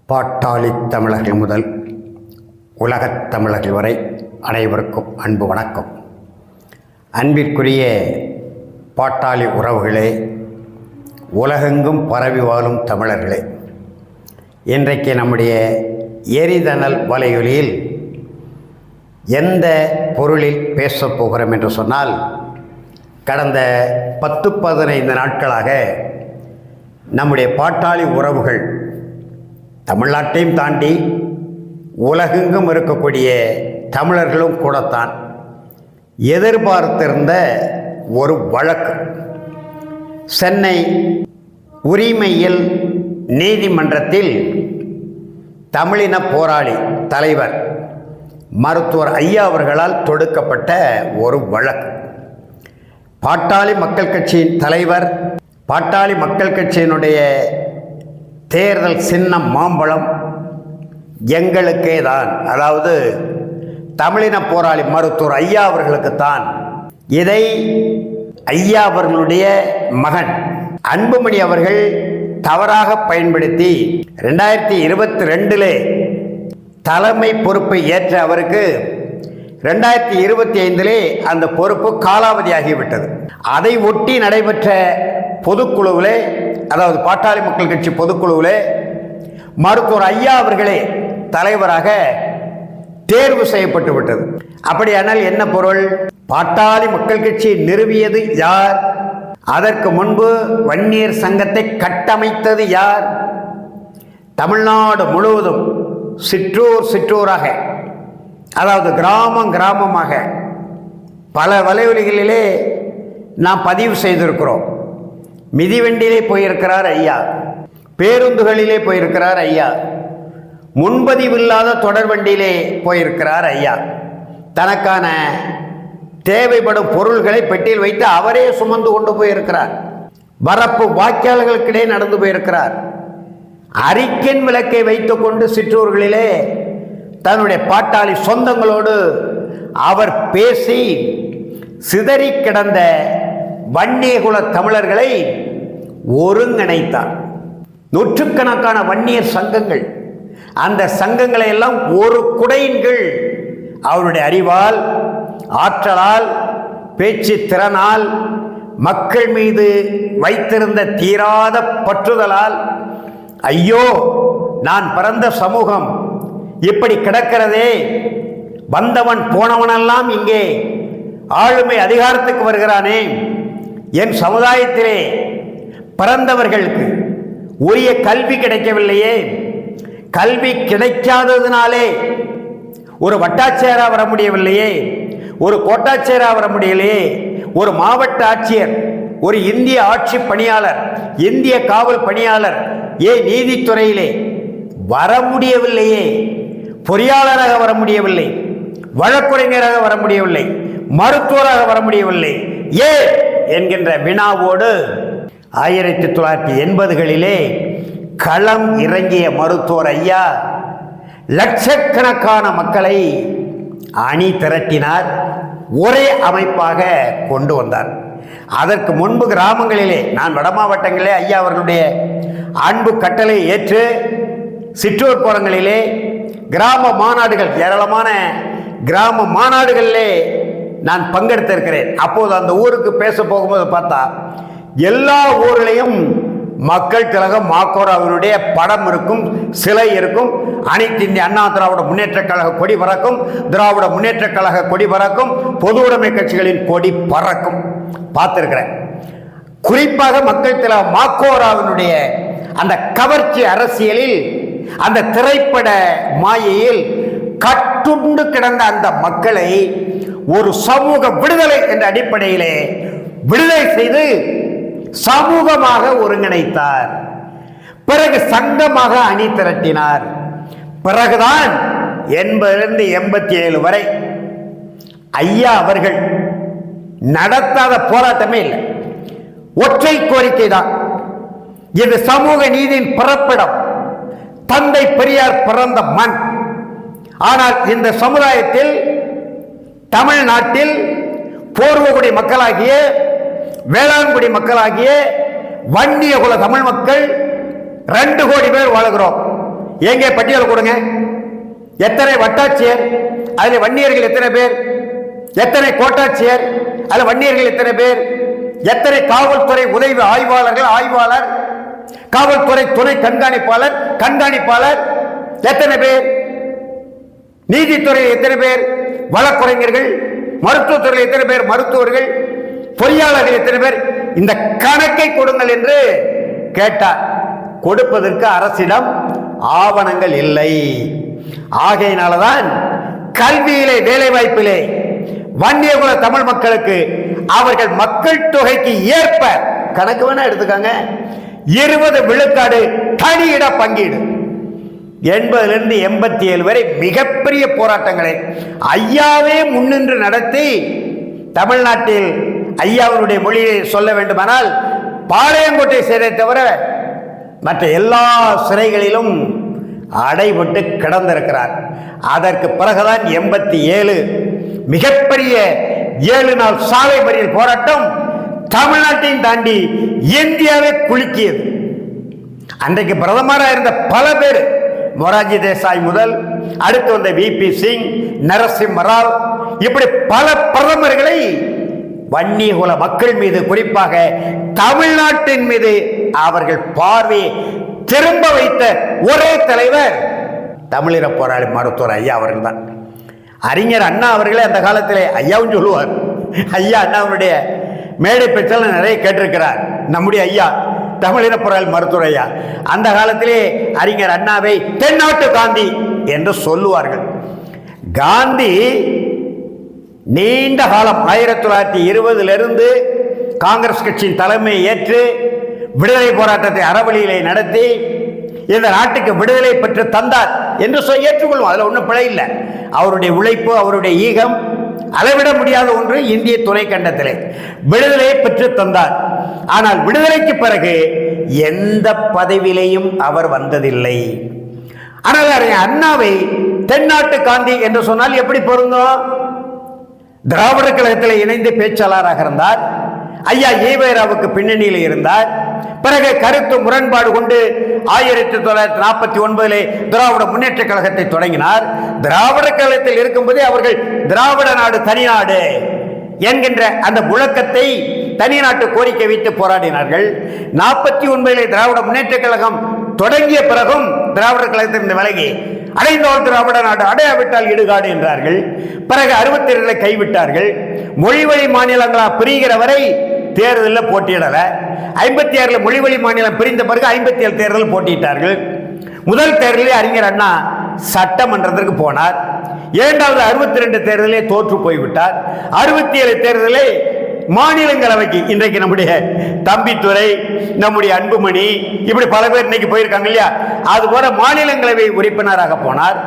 பாட்டாளி தமிழர்கள் முதல் உலகத் தமிழர்கள் வரை அனைவருக்கும் அன்பு வணக்கம். அன்பிற்குரிய பாட்டாளி உறவுகளே, உலகெங்கும் பரவி வாழும் தமிழர்களே, இன்றைக்கு நம்முடைய எரிதனல் வலையொலியில் எந்த பொருளில் பேசப் போகிறோம் என்று சொன்னால், கடந்த 10-15 நாட்களாக நம்முடைய பாட்டாளி உறவுகள் தமிழ்நாட்டையும் தாண்டி உலகெங்கும் இருக்கக்கூடிய தமிழர்களும் கூடத்தான் எதிர்பார்த்திருந்த ஒரு வழக்கு சென்னை உரிமையியல் நீதிமன்றத்தில் தமிழின போராளி தலைவர் மருத்துவர் ஐயா அவர்களால் தொடுக்கப்பட்ட ஒரு வழக்கு. பாட்டாளி மக்கள் கட்சியின் தலைவர், பாட்டாளி மக்கள் கட்சியினுடைய தேர்தல் சின்னம் மாம்பழம் எங்களுக்கே தான், அதாவது தமிழின போராளி மருத்துவர் ஐயா அவர்களுக்குத்தான். இதை ஐயா அவர்களுடைய மகன் அன்புமணி அவர்கள் தவறாக பயன்படுத்தி 2022 தலைமை பொறுப்பை ஏற்ற அவருக்கு 2025 அந்த பொறுப்பு காலாவதியாகிவிட்டது. அதை ஒட்டி நடைபெற்ற பொதுக்குழுவிலே, அதாவது பாட்டாளி மக்கள் கட்சி பொதுக்குழுவிலே மருத்துவர் ஐயா அவர்களே தலைவராக தேர்வு செய்யப்பட்டு விட்டது. அப்படியானால் என்ன பொருள்? பாட்டாளி மக்கள் கட்சி நிறுவியது யார்? அதற்கு முன்பு வன்னியர் சங்கத்தை கட்டமைத்தது யார்? தமிழ்நாடு முழுவதும் சிற்றூராக, அதாவது கிராமமாக பல வலைவலிகளிலே நாம் பதிவு செய்திருக்கிறோம். மிதிவண்டியிலே போயிருக்கிறார் ஐயா, பேருந்துகளிலே போயிருக்கிறார் ஐயா, முன்பதிவில்லாத தொடர் வண்டியிலே போயிருக்கிறார் ஐயா. தனக்கான தேவைப்படும் பொருள்களை பெட்டியில் வைத்து அவரே சுமந்து கொண்டு போயிருக்கிறார். வரப்பு வாய்க்கால்களுக்கிடையே நடந்து போயிருக்கிறார். அரிக்கன் விளக்கை வைத்துக்கொண்டு சிற்றூர்களிலே தன்னுடைய பாட்டாளி சொந்தங்களோடு அவர் பேசி சிதறி கிடந்த வன்னியகுல தமிழர்களை ஒருங்கிணைத்தார். நூற்றுக்கணக்கான வன்னியர் சங்கங்கள், அந்த சங்கங்களை எல்லாம் ஒரு குடையின் கீழ் அவருடைய அறிவால், ஆற்றலால், பேச்சு திறனால், மக்கள் மீது வைத்திருந்த தீராத பற்றுதலால், ஐயோ நான் பிறந்த சமூகம் இப்படி கிடக்கிறதே, வந்தவன் போனவனெல்லாம் இங்கே ஆளுமை அதிகாரத்துக்கு வருகிறானே, என் சமுதாயத்திலே பிறந்தவர்களுக்கு உரிய கல்வி கிடைக்கவில்லையே, கல்வி கிடைக்காததினாலே ஒரு வட்டாட்சியராக வர முடியவில்லையே, ஒரு கோட்டாட்சியராக வர முடியலையே, ஒரு மாவட்ட ஆட்சியர், ஒரு இந்திய ஆட்சி பணியாளர், இந்திய காவல் பணியாளர், நீதித்துறையிலே வர முடியவில்லையே, பொறியாளராக வர முடியவில்லை, வழக்குரைஞராக வர முடியவில்லை, மருத்துவராக வர முடியவில்லை என்கின்ற வினாவோடு 1980களிலே களம் இறங்கிய மருத்துவர் ஐயா லட்சக்கணக்கான மக்களை அணி திரட்டினார், ஒரே அமைப்பாக கொண்டு வந்தார். அதற்கு முன்பு கிராமங்களிலே, நான் வட மாவட்டங்களிலே ஐயா அவர்களுடைய அன்பு கட்டளை ஏற்று சிற்றூர் புறங்களிலே கிராம மாநாடுகள், ஏராளமான கிராம மாநாடுகளிலே நான் பங்கெடுத்திருக்கிறேன். அப்போது அந்த ஊருக்கு பேச போகும்போது பார்த்தா எல்லா ஊரிலையும் மக்கள் திலகம் மாக்கோராவினுடைய படம் இருக்கும், சிலை இருக்கும், அனைத்து இந்திய அண்ணா திராவிட முன்னேற்ற கழக கொடி பறக்கும், திராவிட முன்னேற்ற கழக கொடி பறக்கும், பொது உடைமை கட்சிகளின் கொடி பறக்கும், பார்த்திருக்கிறேன். குறிப்பாக மக்கள் திலகம் மாக்கோராவினுடைய அந்த கவர்ச்சி அரசியலில், அந்த திரைப்பட மாயையில் கட்டுண்டு கிடந்த அந்த மக்களை ஒரு சமூக விடுதலை என்ற அடிப்படையிலே விடுதலை செய்து சமூகமாக ஒருங்கிணைத்தார். பிறகு சங்கமாக அணி திரட்டினார். பிறகுதான் 80-87 வரை ஐயா அவர்கள் நடத்தாத போராட்டமே இல்லை. ஒற்றை கோரிக்கை தான். இது சமூக நீதியின் பிறப்பிடம், தந்தை பெரியார் பிறந்த மண். ஆனால் இந்த சமுதாயத்தில், தமிழ்நாட்டில் போர்வகுடி மக்களாகிய, வேளாண்குடி மக்களாகிய வன்னிய குல தமிழ் மக்கள் 2 கோடி பேர் வாழுகிறோம். எங்கே பட்டியல் கொடுங்க. எத்தனை வட்டாட்சியர், அதில் வன்னியர்கள் எத்தனை பேர்? எத்தனை கோட்டாட்சியர், அதில் வன்னியர்கள் எத்தனை பேர்? எத்தனை காவல்துறை உதவி ஆய்வாளர், காவல்துறை துணை கண்காணிப்பாளர் எத்தனை பேர்? நீதித்துறையில் எத்தனை பேர்? வழக்குரைஞர்கள். மருத்துவத்துறையில் எத்தனை பேர்? மருத்துவர்கள். பொறியாளர்கள் எத்தனை பேர்? இந்த கணக்கை கொடுங்கள் என்று கேட்டார். கொடுப்பதற்கு அரசிடம் ஆவணங்கள் இல்லை. ஆகையினால்தான் கல்வியிலே, வேலை வாய்ப்பிலே வன்னியகுல தமிழ் மக்களுக்கு அவர்கள் மக்கள் தொகைக்கு ஏற்ப கணக்கு வேணா எடுத்துக்காங்க, 20 விழுக்காடு தனியிட பங்கீடு. 80லிருந்து 87 வரை மிகப்பெரிய போராட்டங்களை ஐயாவே முன்னின்று நடத்தி தமிழ்நாட்டில் ஐயாவுடைய மொழியை சொல்ல வேண்டுமானால் பாளையங்கோட்டை சிறை தவிர மற்ற எல்லா சிறைகளிலும் அடைபட்டு கிடந்திருக்கிறார். அதற்கு பிறகுதான் 87 மிகப்பெரிய 7 நாள் சாலை மறியல் போராட்டம் தமிழ்நாட்டையும் தாண்டி இந்தியாவை குலுக்கியது. அன்றைக்கு பிரதமராக இருந்த பல பேர், மொரார்ஜி தேசாய் முதல் அடுத்து வந்த VP சிங், நரசிம்ம ராவ், இப்படி பல பிரதமர்களை வன்னியகுல மக்கள் மீது, குறிப்பாக தமிழ்நாட்டின் மீது அவர்கள் பார்வையை திரும்ப வைத்த ஒரே தலைவர் தமிழின போராளி மருத்துவர் ஐயா அவர்கள் தான். அறிஞர் அண்ணா அவர்களே அந்த காலத்திலே ஐயாவும் சொல்லுவார். ஐயா அண்ணாவுடைய மேடை பேச்செல்லாம் நிறைய கேட்டிருக்கிறார் நம்முடைய ஐயா, தமிழின போராளி மருத்துவர் ஐயா. அந்த காலத்திலே அறிஞர் அண்ணாவை தென்னாட்டு காந்தி என்று சொல்லுவார்கள். காந்தி நீண்ட காலம் 1920 காங்கிரஸ் கட்சியின் தலைமையை ஏற்று விடுதலை போராட்டத்தை அறவழியிலே நடத்தி இந்த நாட்டுக்கு விடுதலை பெற்று தந்தார் என்று ஏற்றுக்கொள்வோம். அதில் ஒன்றும் பிழை இல்லை. அவருடைய உழைப்பு, அவருடைய ஈகம் அளவிட முடியாத ஒன்று. இந்திய துணை கண்டத்திலே விடுதலையை பெற்று தந்தார். ஆனால் விடுதலைக்கு பிறகு எந்த பதவியிலையும் அவர் வந்ததில்லை. ஆனால் அண்ணாவை தென்னாட்டு காந்தி என்று சொன்னால் எப்படி பொருந்தும்? திராவிடர் கழகத்தில் இணைந்து பேச்சாளராக இருந்தார். ஐயா ஈவேராவுக்கு பின்னணியில் இருந்தார். பிறகு கருத்து முரண்பாடு கொண்டு 1949 திராவிட முன்னேற்ற கழகத்தை தொடங்கினார். திராவிட கழகத்தில் இருக்கும்போதே அவர்கள் திராவிட நாடு தனிநாடு என்கின்ற அந்த முழக்கத்தை தனிநாட்டு கோரிக்கை வைத்து போராடினார்கள். 49 திராவிட முன்னேற்ற கழகம் தொடங்கிய பிறகும் திராவிடர் கழகத்திலிருந்து விலகி அடைந்தோர் திராவிட நாடு, அடையாவிட்டால் இடுகாடு என்றார்கள். பிறகு 62 கைவிட்டார்கள். மொழிவழி மாநிலங்களா பிரிகிற வரை தேர்தலில் போட்டியிடல. 56 மொழிவழி மாநிலம் பிரிந்த பிறகு 57 தேர்தல் போட்டியிட்டார்கள். முதல் தேர்தலில் அறிஞர் அண்ணா சட்டமன்றத்திற்கு போனார். இரண்டாவது 62 தேர்தலே தோற்று போய்விட்டார். 67 தேர்தலே மாநிலங்களவைக்கு இன்றைக்கு நம்முடைய தம்பித்துறை, நம்முடைய அன்புமணி, இப்படி பல பேர் இன்னைக்கு போயிருக்காங்க இல்லையா, அது போல மாநிலங்களவை உறுப்பினராக போனார்.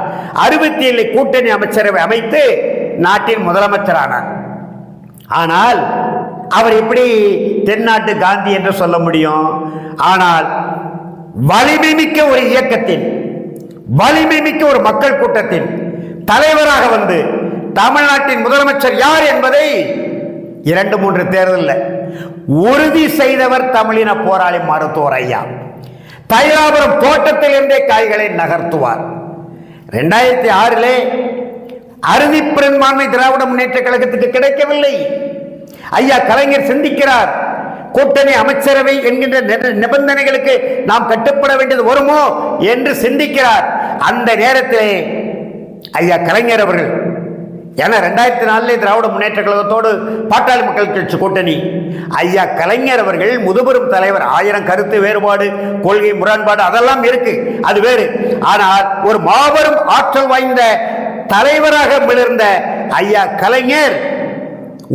67 கூட்டணி அமைச்சரவை அமைத்து நாட்டின் முதலமைச்சரானார். ஆனால் அவர் எப்படி தென்னாட்டு காந்தி என்று சொல்ல முடியும்? ஆனால் வலிமை மிக்க ஒரு இயக்கத்தின், வலிமை மிக்க ஒரு மக்கள் கூட்டத்தின் தலைவராக வந்து தமிழ்நாட்டின் முதலமைச்சர் யார் என்பதை 2-3 தேர்தலில் உறுதி செய்தவர் தமிழின போராளி மருத்துவர் ஐயா. தைலாபுரம் தோட்டத்தில் இருந்தே காய்களை நகர்த்துவார். 2006 அறுதி பெரும்பான்மை திராவிட முன்னேற்ற கழகத்துக்கு கிடைக்கவில்லை. ஐயா கலைஞர் சிந்திக்கிறார், கூட்டணி அமைச்சரவை என்கின்ற நிபந்தனைகளுக்கு நாம் கட்டுப்பட வேண்டியது வருமோ என்று சிந்திக்கிறார். அந்த நேரத்திலே ஐயா கலைஞர் அவர்கள், ஏன்னா 2004 திராவிட முன்னேற்ற கழகத்தோடு பாட்டாளி மக்கள் கட்சி கூட்டணி, ஐயா கலைஞர் அவர்கள் முதுபெரும் தலைவர். 1000 கருத்து வேறுபாடு, கொள்கை முரண்பாடு அதெல்லாம் இருக்கு, அது வேறு. ஆனால் ஒரு மாபெரும் ஆற்றல் வாய்ந்த தலைவராக மிளர்ந்த ஐயா கலைஞர்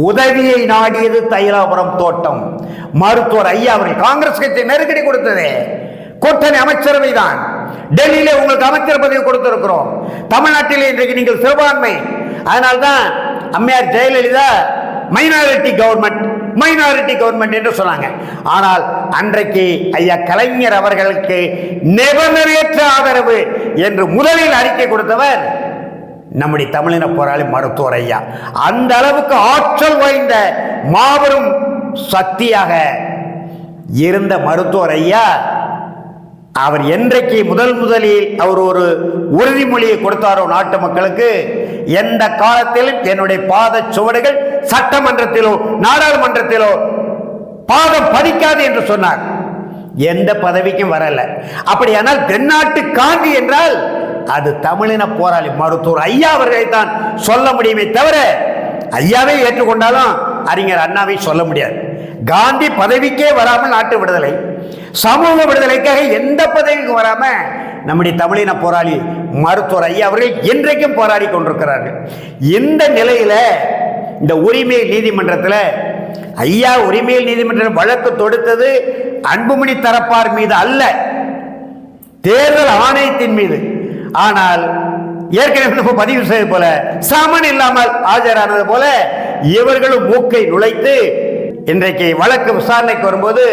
உதவியை நாடியது தைலாபுரம் தோட்டம். மருத்துவர் ஐயா அவர்கள் காங்கிரஸ் கட்சி நெருக்கடி கொடுத்தது கூட்டணி அமைச்சரவை தான். டெல்லியிலே உங்களுக்கு அமைச்சர் பதவி கொடுத்திருக்கிறோம், தமிழ்நாட்டிலே இன்றைக்கு நீங்கள் சிறுபான்மை. அதனால்தான் அம்மையார் ஜெயலலிதா மைனாரிட்டி கவர்மெண்ட் என்று சொன்னாங்க. ஆனால் அன்றைக்கு ஐயா கலைஞர் அவர்களுக்கு நிபந்தனையற்ற ஆதரவு என்று முதலில் அறிக்கை கொடுத்தவர் நம்முடைய தமிழின போராளி மருத்துவர் ஐயா. அந்த அளவுக்கு ஆற்றல் வாய்ந்த மாபெரும் சக்தியாக இருந்த மருத்துவர் ஐயா அவர் என்றைக்கு முதலில் அவர் ஒரு உறுதிமொழியை கொடுத்தாரோ நாட்டு மக்களுக்கு, எந்த காலத்திலும் என்னுடைய பாத சுவடுகள் சட்டமன்றத்திலோ நாடாளுமன்றத்திலோ பாதம் பதிக்காது என்று சொன்னார். எந்த பதவிக்கும் வரல. அப்படியானால் தென்னாட்டு காந்தி என்றால் அது தமிழின போராளி மருத்துவர் ஐயா அவர்களை தான் சொல்ல முடியுமே தவிர, ஐயாவை ஏற்றுக்கொண்டாலும் அறிஞர் அண்ணாவை சொல்ல முடியாது. காந்தி பதவிக்கே வராமல் நாட்டு விடுதலை, சமூக விடுதலைக்காக எந்த பதவிக்கும் வராம நம்முடைய தமிழின போராளி மருத்துவர் ஐயா அவர்கள் இன்றைக்கும் போராடி கொண்டிருக்கிறார்கள். இந்த நிலையில இந்த உரிமையல் நீதிமன்றத்தில் ஐயா உரிமையல் நீதிமன்றம் வழக்கு தொடுத்தது அன்புமணி தரப்பார் மீது அல்ல, தேர்தல் ஆணையத்தின் மீது. ஆனால் ஏற்கனவே பதிவு செய்தது போல சமன் இல்லாமல் ஆஜரானது போல இவர்களும் மூக்கை நுழைத்து இன்றைக்கு வழக்கு விசாரணைக்கு வரும்போது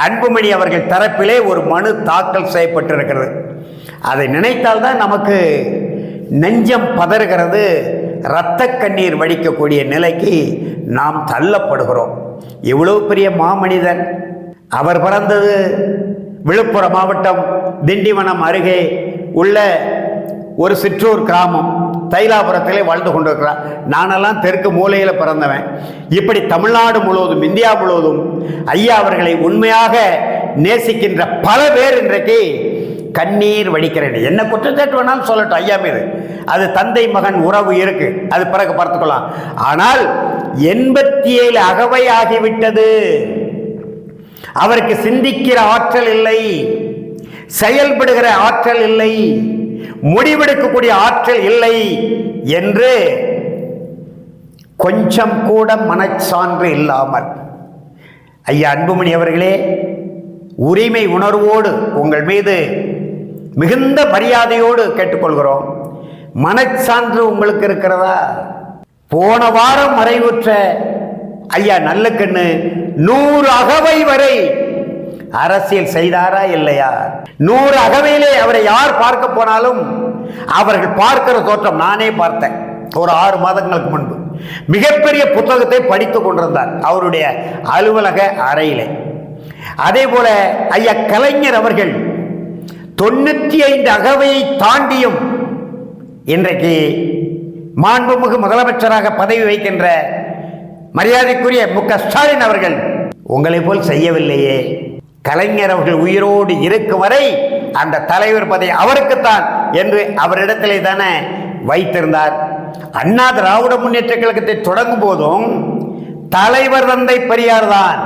அன்புமணி அவர்கள் தரப்பிலே ஒரு மனு தாக்கல் செய்யப்பட்டிருக்கிறது. அதை நினைத்தால்தான் நமக்கு நெஞ்சம் பதறுகிறது, இரத்த கண்ணீர் வடிக்கக்கூடிய நிலைக்கு நாம் தள்ளப்படுகிறோம். இவ்வளவு பெரிய மாமனிதன். அவர் பிறந்தது விழுப்புரம் மாவட்டம் திண்டிவனம் அருகே உள்ள ஒரு சிற்றூர் கிராமம், தைலாபுரத்திலே வாழ்ந்து கொண்டிருக்கிறார். நானெல்லாம் தெற்கு மூலையில் பிறந்தவன். இப்படி தமிழ்நாடு முழுவதும் இந்தியா முழுவதும் ஐயா அவர்களை உண்மையாக நேசிக்கின்ற பல பேர் இன்றைக்கு கண்ணீர் வடிக்கிறேன். என்ன குற்றச்சாட்டு வேணாலும் சொல்லட்டும் ஐயா மீது, அது தந்தை மகன் உறவு இருக்கு, அது பிறகு பார்த்துக்கலாம். ஆனால் 87 அகவை ஆகிவிட்டது. அவருக்கு சிந்திக்கிற ஆற்றல் இல்லை, செயல்படுகிற ஆற்றல் இல்லை, முடிவெடுக்கக்கூடிய ஆற்றல் இல்லை என்று கொஞ்சம் கூட மனச்சான்று இல்லாமல் ஐயா அன்புமணி அவர்களே, உரிமை உணர்வோடு உங்கள் மீது மிகுந்த மரியாதையோடு கேட்டுக்கொள்கிறோம். மனச்சான்று உங்களுக்கு இருக்கிறதா? போன வாரம் மறைவுற்ற ஐயா நல்லக்கண்ணு 100 அகவை வரை அரசியல் செய்தாரா இல்லையா? 100 அகவையிலே அவரை யார் பார்க்க போனாலும் அவர்கள் பார்க்கிற தோற்றம் நானே பார்த்தேன். ஒரு 6 மாதங்களுக்கு முன்பு மிகப்பெரிய புத்தகத்தை படித்துக் கொண்டிருந்தார் அவருடைய அலுவலக அறையிலே. அதே போல ஐயா கலைஞர் அவர்கள் 95 அகவையை தாண்டியும் இன்றைக்கு மாண்புமிகு முதலமைச்சராக பதவி வைக்கின்ற மரியாதைக்குரிய மு.க. ஸ்டாலின் அவர்கள் உங்களை போல் செய்யவில்லையே. கலைஞர் அவர்கள் உயிரோடு இருக்கும் வரை அந்த தலைவர் பதவி அவருக்குத்தான் என்று அவரிடத்திலே தானே வைத்திருந்தார். அண்ணா திராவிட முன்னேற்ற கழகத்தை தொடங்கும் போதும் தலைவர் தந்தை பெரியார் தான்.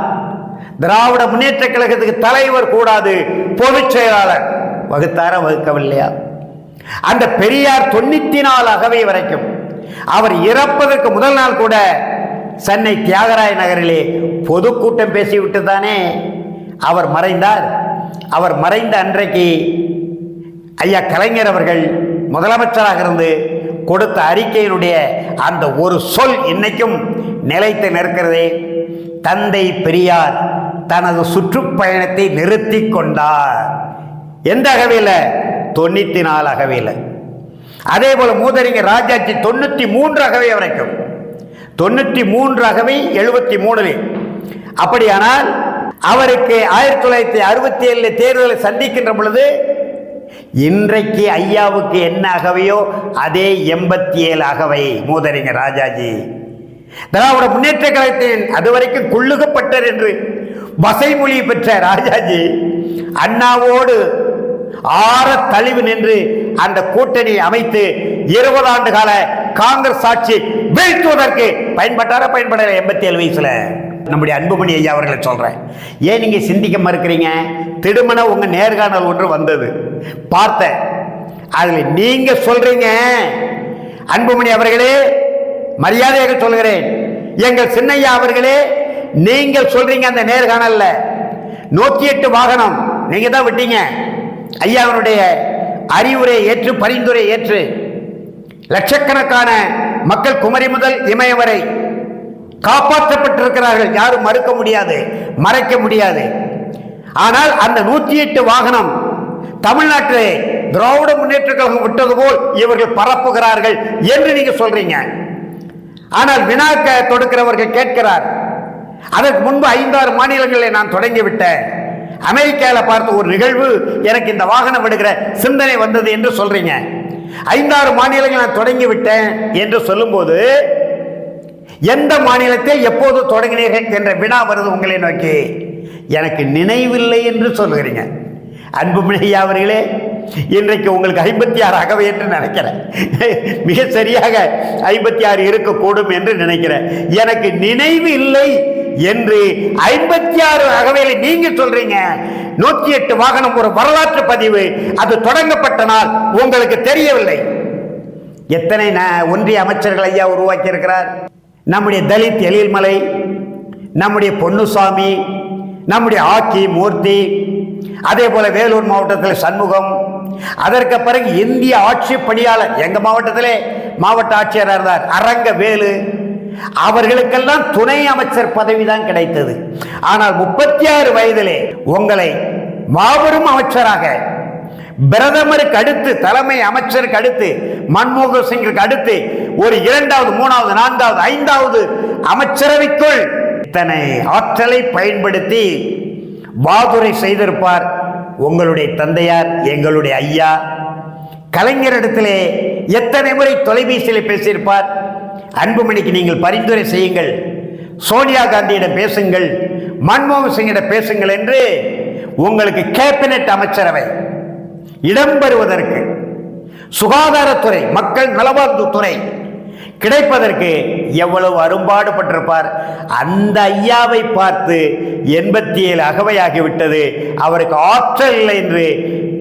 திராவிட முன்னேற்ற கழகத்துக்கு தலைவர் கூடாது, பொதுச் செயலாளர் வகுத்தார வகுக்கவில்லையா? அந்த பெரியார் 94 அகவை வரைக்கும் அவர் இறப்பதற்கு முதல் நாள் கூட சென்னை தியாகராய நகரிலே பொதுக்கூட்டம் பேசிவிட்டு தானே அவர் மறைந்தார். அவர் மறைந்த அன்றைக்கு ஐயா கலைஞர் அவர்கள் முதலமைச்சராக இருந்து கொடுத்த அறிக்கையினுடைய அந்த ஒரு சொல் இன்னைக்கும் நிலைத்து நிற்கிறதே. தந்தை பெரியார் தனது சுற்றுப்பயணத்தை நிறுத்தி கொண்டார். எந்த அகவையில்? 94 அகவையில். அதே போல மூதறிஞர் ராஜாஜி 93 அகவை வரைக்கும், 93 அகவை 73. அப்படியானால் அவருக்கு 1967 தேர்தலை சந்திக்கின்ற பொழுது இன்றைக்கு ஐயாவுக்கு என்ன அகவையோ அதே 87 அகவை மூதறிஞர் ராஜாஜி. திராவிட முன்னேற்ற கழகத்தின் அதுவரைக்கும் குள்ளுகப்பட்டர் என்று வசைமொழி பெற்ற ராஜாஜி அண்ணாவோடு ஆற தழிவு நின்று அந்த கூட்டணி அமைத்து 20 ஆண்டு கால காங்கிரஸ் ஆட்சி வீழ்த்துவதற்கு பயன்பட்டாரா? பயன்படல. 87 வயசுல நம்முடைய அன்புமணி ஐயா அவர்களை சொல்றேன். ஏன் நீங்க சிந்திக்க மறுக்கிறீங்க? திடுமண உங்க நேர்காணல் ஒன்று வந்தது பார்த்தேன். அதுல நீங்க சொல்றீங்க, அன்புமணி அவர்களே மரியாதையாக சொல்கிறேன், எங்கள் சின்னையா அவர்களே நீங்கள் சொல்றீங்க அந்த நேர்காணல்ல 108 வாகனம் நீங்க தான் விட்டீங்க. ஐயாவுடைய அறிவுரை ஏற்று பரிந்துரை ஏற்று லட்சக்கணக்கான மக்கள் குமரி முதல் இமயம் வரை காப்பாற்றப்பட்டிருக்கிறார்கள். யாரும் மறுக்க முடியாது, மறைக்க முடியாது. ஆனால் அந்த 108 வாகனம் தமிழ்நாட்டிலே திராவிட முன்னேற்ற கழகம் விட்டது போல் இவர்கள் பரப்புகிறார்கள் என்று நீங்க சொல்றீங்க. ஆனால் வினாக்க தொடுக்கிறவர்கள் கேட்கிறார். அதற்கு முன்பு 5-6 மாநிலங்களில் நான் தொடங்கிவிட்டேன். அமெரிக்காவில் பார்த்த ஒரு நிகழ்வு எனக்கு இந்த வாகனம் விடுகிற சிந்தனை வந்தது என்று சொல்றீங்க. 5-6 மாநிலங்கள் நான் தொடங்கி விட்டேன் என்று சொல்லும்போது எந்த மாநிலத்தை எப்போது தொடங்கினீர்கள் என்ற வினா வருது உங்களை நோக்கி. எனக்கு நினைவில்லை என்று சொல்லுகிறீங்க. அன்புமணி அவர்களே, இன்றைக்கு உங்களுக்கு 56 அகவை என்று நினைக்கிறேன். மிக சரியாக 56 இருக்கக்கூடும் என்று நினைக்கிறேன். எனக்கு நினைவு இல்லை என்று 56 அகவையில நீங்க சொல்றீங்க. 108 வாகனம் ஒரு வரலாற்று பதிவு. அது தொடங்கப்பட்ட நாள் உங்களுக்கு தெரியவில்லை. எத்தனை ஒன்றிய அமைச்சர்கள் ஐயா உருவாக்கி இருக்கிறார். நம்முடைய தலித் எழில்மலை, நம்முடைய பொன்னுசாமி, நம்முடைய ஆக்கி மூர்த்தி, அதே போல வேலூர் மாவட்டத்தில் சண்முகம், அதற்கு பிறகு இந்திய ஆட்சி பணியாளர் எங்க மாவட்டத்திலே மாவட்ட ஆட்சியராக இருந்தார் அரங்க வேலு, அவர்களுக்கெல்லாம் துணை அமைச்சர் பதவி தான் கிடைத்தது. ஆனால் 36 வயதிலே உங்களை மாபெரும் அமைச்சராக, பிரதமருக்கு அடுத்து, தலைமை அமைச்சருக்கு அடுத்து, மன்மோகன் சிங்கிற்கு அடுத்து ஒரு 2வது 3வது 4வது 5வது அமைச்சரவைக்குள் இத்தனை ஆற்றலை பயன்படுத்தி வாதுரை செய்திருப்பார் உங்களுடைய தந்தையார், எங்களுடைய ஐயா. கலைஞரிடத்திலே எத்தனை முறை தொலைபேசியில் பேசியிருப்பார். அன்புமணிக்கு நீங்கள் பரிந்துரை செய்யுங்கள், சோனியா காந்தியிடம் பேசுங்கள், மன்மோகன் சிங்கிடம் பேசுங்கள் என்று உங்களுக்கு கேபினெட் அமைச்சரவை இடம்பெறுவதற்கு, சுகாதாரத்துறை, மக்கள் நலவாழ்வுத்துறை கிடைப்பதற்கு எவ்வளவு அரும்பாடுபட்டிருப்பார். அந்த ஐயாவை பார்த்து 87 அகவையாகிவிட்டது, அவருக்கு ஆற்றல் இல்லை என்று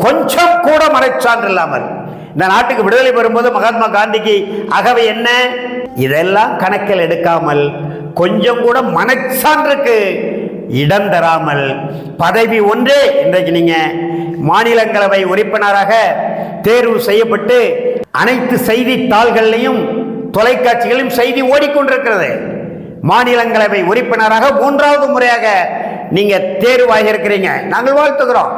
கொஞ்சம் கூட மறைச்சான்று இல்லாமல். இந்த நாட்டுக்கு விடுதலை பெறும்போது மகாத்மா காந்திக்கு அகவை என்ன, இதெல்லாம் கணக்கில் எடுக்காமல், கொஞ்சம் கூட மனச்சான்றுக்கு இடம் தராமல், பதவி ஒன்றே இன்றைக்கு நீங்க மாநிலங்களவை உறுப்பினராக தேர்வு செய்யப்பட்டு அனைத்து செய்தித்தாள்களையும் தொலைக்காட்சிகளிலும் செய்தி ஓடிக்கொண்டிருக்கிறது. மாநிலங்களவை உறுப்பினராக 3வது முறையாக நீங்க தேர்வாகி இருக்கிறீங்க. நாங்கள் வாழ்த்துக்கிறோம்.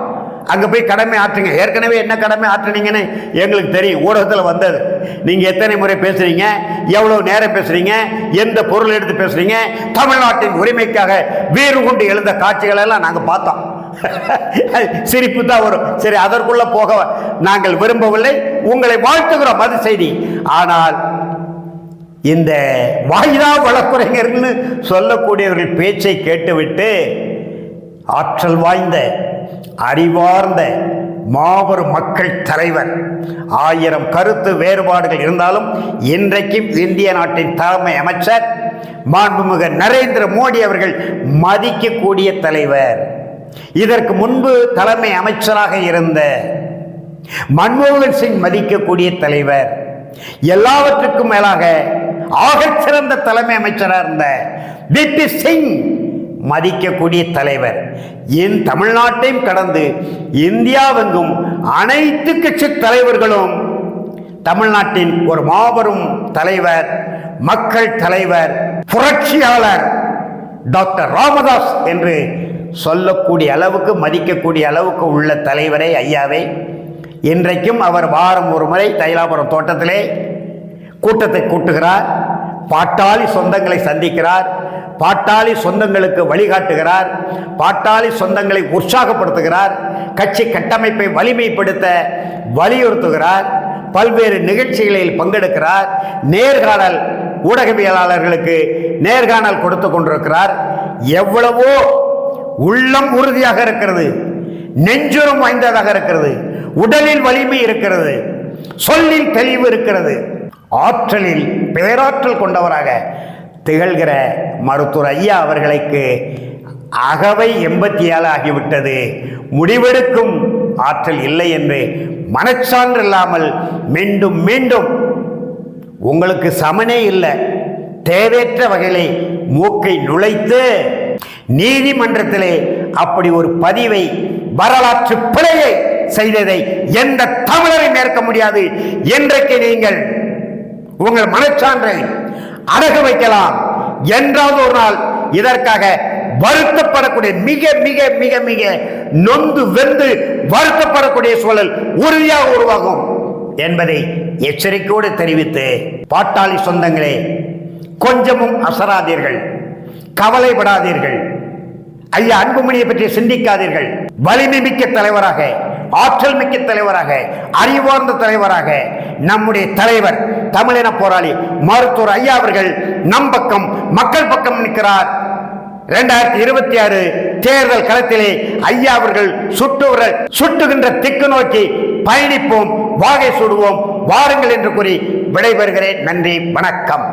அங்க போய் கடமை ஆற்றுங்க. ஏற்கனவே என்ன கடமை ஆற்றுனீங்கன்னு எங்களுக்கு தெரியும், ஊடகத்தில் வந்தது. நீங்க எத்தனை முறை பேசுறீங்க, எவ்வளவு நேரம் பேசுறீங்க, எந்த பொருள் எடுத்து பேசுறீங்க, தமிழ்நாட்டின் உரிமைக்காக வீறு கொண்டு எழுந்த காட்சிகள் எல்லாம் நாங்க பார்த்தோம். சிரிப்பு தான் வரும். சரி, அதற்குள்ள போக நாங்கள் விரும்பவில்லை. உங்களை வாழ்த்துகிறோம், அது செய்தி. ஆனால் இந்த வாய்தா வழக்குரைஞர்னு சொல்லக்கூடியவர்கள் பேச்சை கேட்டுவிட்டு ஆற்றல் வாய்ந்த, அறிவார்ந்த மாபெரும் மக்கள் தலைவர், 1000 கருத்து வேறுபாடுகள் இருந்தாலும் இன்றைக்கும் இந்திய நாட்டின் தலைமை அமைச்சர் மாண்புமிகு நரேந்திர மோடி அவர்கள் மதிக்கக்கூடிய தலைவர். இதற்கு முன்பு தலைமை அமைச்சராக இருந்த மன்மோகன் சிங் மதிக்கக்கூடிய தலைவர். எல்லாவற்றுக்கும் மேலாக ஆகச் சிறந்த தலைமை அமைச்சராக இருந்த விபி சிங் மதிக்கக்கூடிய தலைவர். என் தமிழ்நாட்டையும் கடந்து இந்தியாவெங்கும் அனைத்து கட்சி தலைவர்களும் தமிழ்நாட்டின் ஒரு மாபெரும் தலைவர், மக்கள் தலைவர், புரட்சியாளர் டாக்டர் ராமதாஸ் என்று சொல்லக்கூடிய அளவுக்கு, மதிக்கக்கூடிய அளவுக்கு உள்ள தலைவரை, ஐயாவை. இன்றைக்கும் அவர் வாரம் ஒரு முறை தைலாபுரம் தோட்டத்திலே கூட்டத்தை கூட்டுகிறார். பாட்டாளி சொந்தங்களை சந்திக்கிறார். பாட்டாளி சொந்தங்களுக்கு வழிகாட்டுகிறார். பாட்டாளி சொந்தங்களை உற்சாகப்படுத்துகிறார். கட்சி கட்டமைப்பை வலிமைப்படுத்த வலியுறுத்துகிறார். பல்வேறு நிகழ்ச்சிகளில் பங்கெடுக்கிறார். நேர்காணல், ஊடகவியலாளர்களுக்கு நேர்காணல் கொடுத்து கொண்டிருக்கிறார். எவ்வளவோ உள்ளம் உறுதியாக இருக்கிறது, நெஞ்சுரம் வாய்ந்ததாக இருக்கிறது, உடலில் வலிமை இருக்கிறது, சொல்லில் தெளிவு இருக்கிறது, ஆற்றலில் பேராற்றல் கொண்டவராக திகழ்கிற மருத்துவர் ஐயா அவர்களுக்கு அகவை 87 ஆகிவிட்டது. முடிவெடுக்கும் ஆற்றல் இல்லை என்று மனச்சான்று இல்லாமல் மீண்டும் மீண்டும் உங்களுக்கு சமனே இல்லை, தேவையற்ற வகையிலே மூக்கை நுழைத்து நீதிமன்றத்திலே அப்படி ஒரு பதிவை, வரலாற்று பிழையை செய்ததை எந்த தமிழரையும் ஏற்க முடியாது. இன்றைக்கு நீங்கள் உங்கள் மனச்சான்றை அடகு வைக்கலாம். என்றாவது ஒரு நாள் இதற்காக வருத்தப்படக்கூடிய, மிக மிக மிக மிக நொந்து வெந்து வருத்தப்படக்கூடிய சூழல் உறுதியாக உருவாகும் என்பதை எச்சரிக்கையோடு தெரிவித்து, பாட்டாளி சொந்தங்களே, கொஞ்சமும் அசராதீர்கள், கவலைப்படாதீர்கள். ஐயா அன்புமணியை பற்றி சிந்திக்காதீர்கள். வலிமை மிக்க தலைவராக, ஆற்றல் மிக்க தலைவராக, அறிவார்ந்த தலைவராக நம்முடைய தலைவர், தமிழின போராளி மருத்துவர் ஐயா அவர்கள் நம் பக்கம், மக்கள் பக்கம் நிற்கிறார். 2026 தேர்தல் களத்திலே ஐயா அவர்கள் சுட்டுகின்ற திக்கு நோக்கி பயணிப்போம், வாகை சூடுவோம், வாருங்கள் என்று கூறி விடைபெறுகிறேன். நன்றி, வணக்கம்.